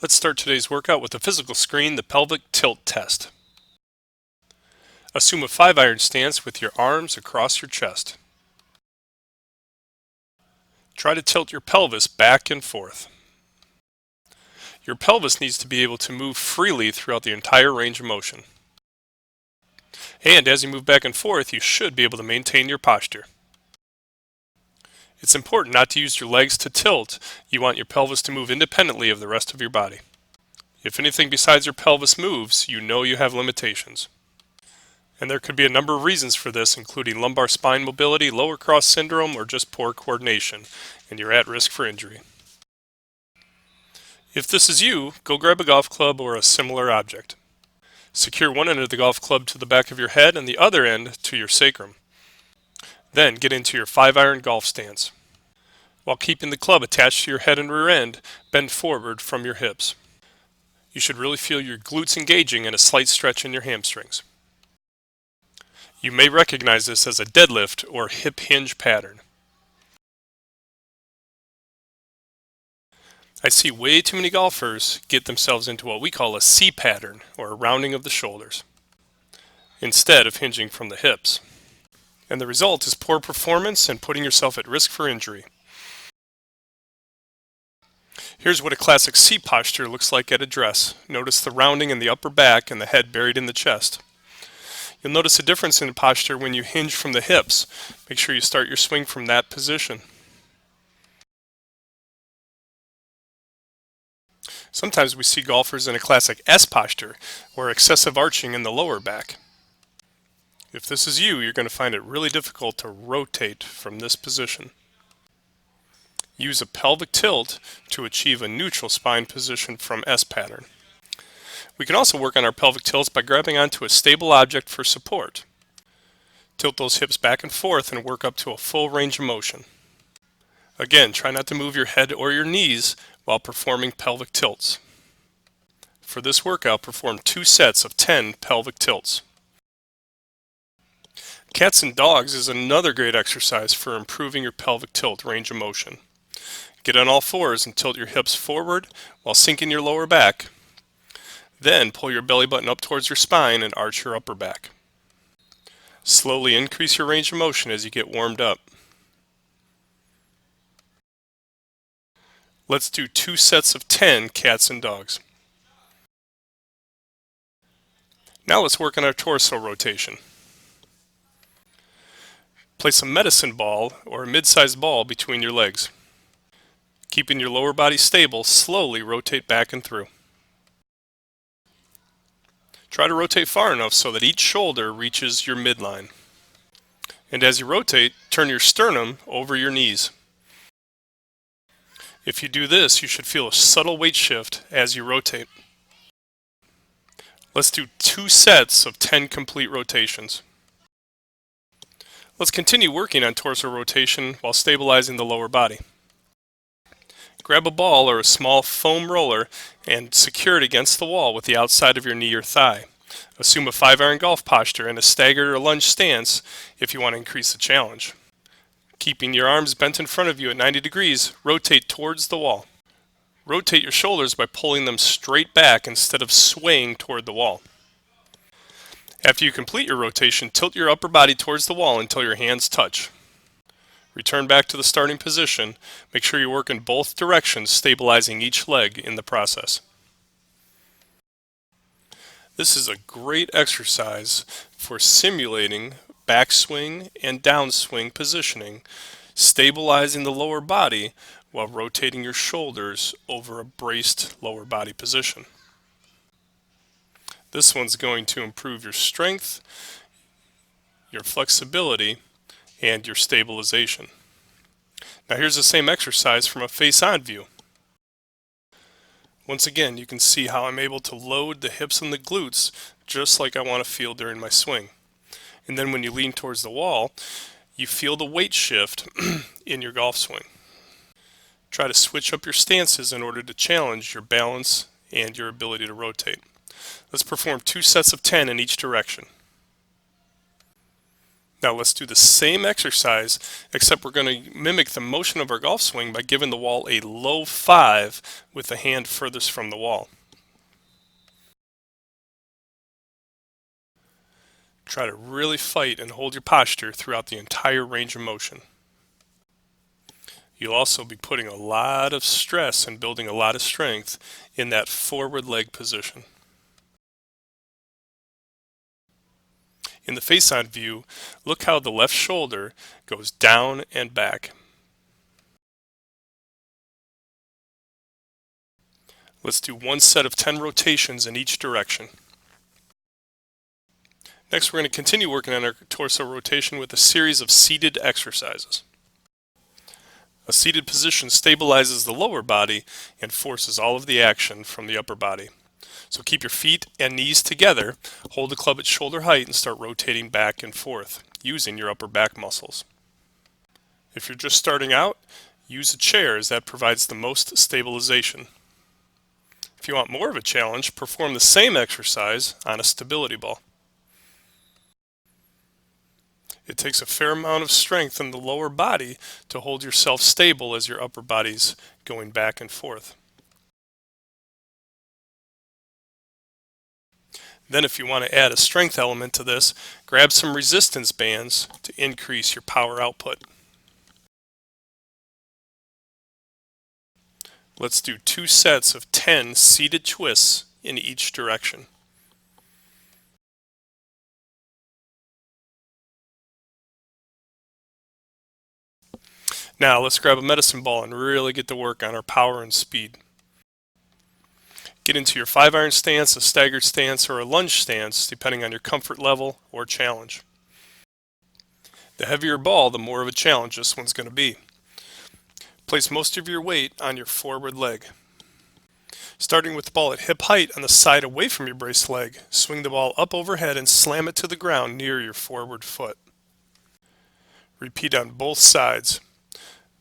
Let's start today's workout with a physical screen, the pelvic tilt test. Assume a 5-iron stance with your arms across your chest. Try to tilt your pelvis back and forth. Your pelvis needs to be able to move freely throughout the entire range of motion. And as you move back and forth, you should be able to maintain your posture. It's important not to use your legs to tilt. You want your pelvis to move independently of the rest of your body. If anything besides your pelvis moves, you know you have limitations. And there could be a number of reasons for this, including lumbar spine mobility, lower cross syndrome, or just poor coordination, and you're at risk for injury. If this is you, go grab a golf club or a similar object. Secure one end of the golf club to the back of your head and the other end to your sacrum. Then get into your 5-iron golf stance. While keeping the club attached to your head and rear end, bend forward from your hips. You should really feel your glutes engaging and a slight stretch in your hamstrings. You may recognize this as a deadlift or hip hinge pattern. I see way too many golfers get themselves into what we call a C pattern, or a rounding of the shoulders, instead of hinging from the hips. And the result is poor performance and putting yourself at risk for injury. Here's what a classic C posture looks like at address. Notice the rounding in the upper back and the head buried in the chest. You'll notice a difference in posture when you hinge from the hips. Make sure you start your swing from that position. Sometimes we see golfers in a classic S posture, or excessive arching in the lower back. If this is you, you're going to find it really difficult to rotate from this position. Use a pelvic tilt to achieve a neutral spine position from S pattern. We can also work on our pelvic tilts by grabbing onto a stable object for support. Tilt those hips back and forth and work up to a full range of motion. Again, try not to move your head or your knees while performing pelvic tilts. For this workout, perform 2 sets of 10 pelvic tilts. Cats and dogs is another great exercise for improving your pelvic tilt range of motion. Get on all fours and tilt your hips forward while sinking your lower back. Then pull your belly button up towards your spine and arch your upper back. Slowly increase your range of motion as you get warmed up. Let's do 2 sets of 10 cats and dogs. Now let's work on our torso rotation. Place a medicine ball or a mid-sized ball between your legs. Keeping your lower body stable, slowly rotate back and through. Try to rotate far enough so that each shoulder reaches your midline. And as you rotate, turn your sternum over your knees. If you do this, you should feel a subtle weight shift as you rotate. Let's do 2 sets of 10 complete rotations. Let's continue working on torso rotation while stabilizing the lower body. Grab a ball or a small foam roller and secure it against the wall with the outside of your knee or thigh. Assume a 5-iron golf posture and a staggered or lunge stance if you want to increase the challenge. Keeping your arms bent in front of you at 90 degrees, rotate towards the wall. Rotate your shoulders by pulling them straight back instead of swaying toward the wall. After you complete your rotation, tilt your upper body towards the wall until your hands touch. Return back to the starting position. Make sure you work in both directions, stabilizing each leg in the process. This is a great exercise for simulating backswing and downswing positioning, stabilizing the lower body while rotating your shoulders over a braced lower body position. This one's going to improve your strength, your flexibility, and your stabilization. Now here's the same exercise from a face-on view. Once again, you can see how I'm able to load the hips and the glutes just like I want to feel during my swing. And then when you lean towards the wall, you feel the weight shift in your golf swing. Try to switch up your stances in order to challenge your balance and your ability to rotate. Let's perform 2 sets of 10 in each direction. Now let's do the same exercise, except we're going to mimic the motion of our golf swing by giving the wall a low 5 with the hand furthest from the wall. Try to really fight and hold your posture throughout the entire range of motion. You'll also be putting a lot of stress and building a lot of strength in that forward leg position. In the face-on view, look how the left shoulder goes down and back. Let's do one set of 10 rotations in each direction. Next, we're going to continue working on our torso rotation with a series of seated exercises. A seated position stabilizes the lower body and forces all of the action from the upper body. So keep your feet and knees together, hold the club at shoulder height, and start rotating back and forth using your upper back muscles. If you're just starting out, use a chair as that provides the most stabilization. If you want more of a challenge, perform the same exercise on a stability ball. It takes a fair amount of strength in the lower body to hold yourself stable as your upper body's going back and forth. Then if you want to add a strength element to this, grab some resistance bands to increase your power output. Let's do 2 sets of 10 seated twists in each direction. Now let's grab a medicine ball and really get to work on our power and speed. Get into your 5-iron stance, a staggered stance, or a lunge stance, depending on your comfort level or challenge. The heavier ball, the more of a challenge this one's going to be. Place most of your weight on your forward leg. Starting with the ball at hip height on the side away from your braced leg, swing the ball up overhead and slam it to the ground near your forward foot. Repeat on both sides.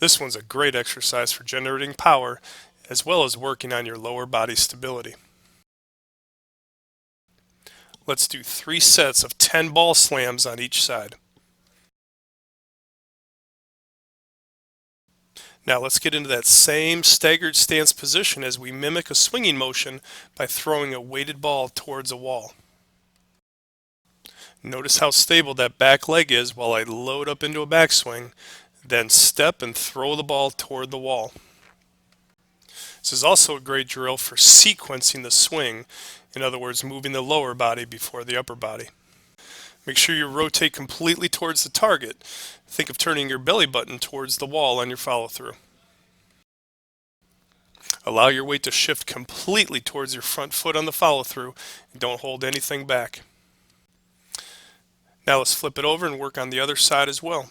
This one's a great exercise for generating power as well as working on your lower body stability. Let's do 3 sets of 10 ball slams on each side. Now let's get into that same staggered stance position as we mimic a swinging motion by throwing a weighted ball towards a wall. Notice how stable that back leg is while I load up into a backswing, then step and throw the ball toward the wall. This is also a great drill for sequencing the swing, in other words, moving the lower body before the upper body. Make sure you rotate completely towards the target. Think of turning your belly button towards the wall on your follow-through. Allow your weight to shift completely towards your front foot on the follow-through and don't hold anything back. Now let's flip it over and work on the other side as well.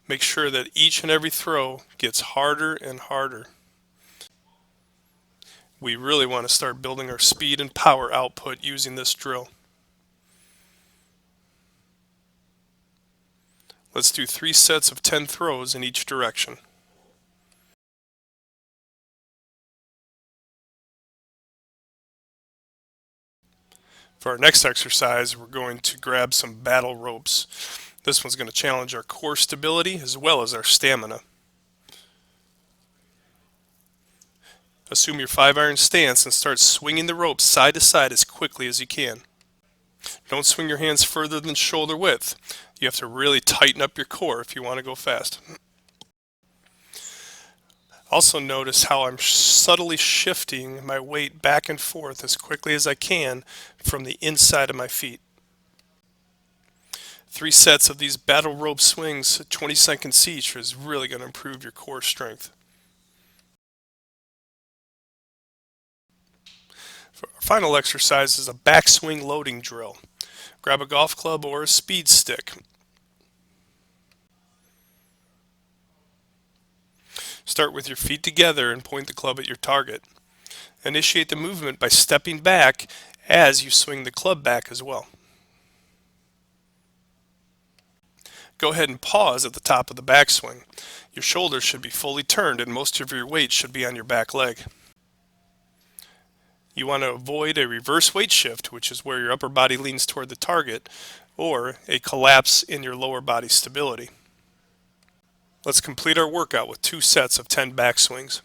Make sure that each and every throw gets harder and harder. We really want to start building our speed and power output using this drill. Let's do 3 sets of 10 throws in each direction. For our next exercise, we're going to grab some battle ropes. This one's going to challenge our core stability as well as our stamina. Assume your 5-iron stance and start swinging the rope side to side as quickly as you can. Don't swing your hands further than shoulder width. You have to really tighten up your core if you want to go fast. Also notice how I'm subtly shifting my weight back and forth as quickly as I can from the inside of my feet. 3 sets of these battle rope swings at 20 seconds each is really going to improve your core strength. Our final exercise is a backswing loading drill. Grab a golf club or a speed stick. Start with your feet together and point the club at your target. Initiate the movement by stepping back as you swing the club back as well. Go ahead and pause at the top of the backswing. Your shoulders should be fully turned and most of your weight should be on your back leg. You want to avoid a reverse weight shift, which is where your upper body leans toward the target, or a collapse in your lower body stability. Let's complete our workout with 2 sets of 10 backswings.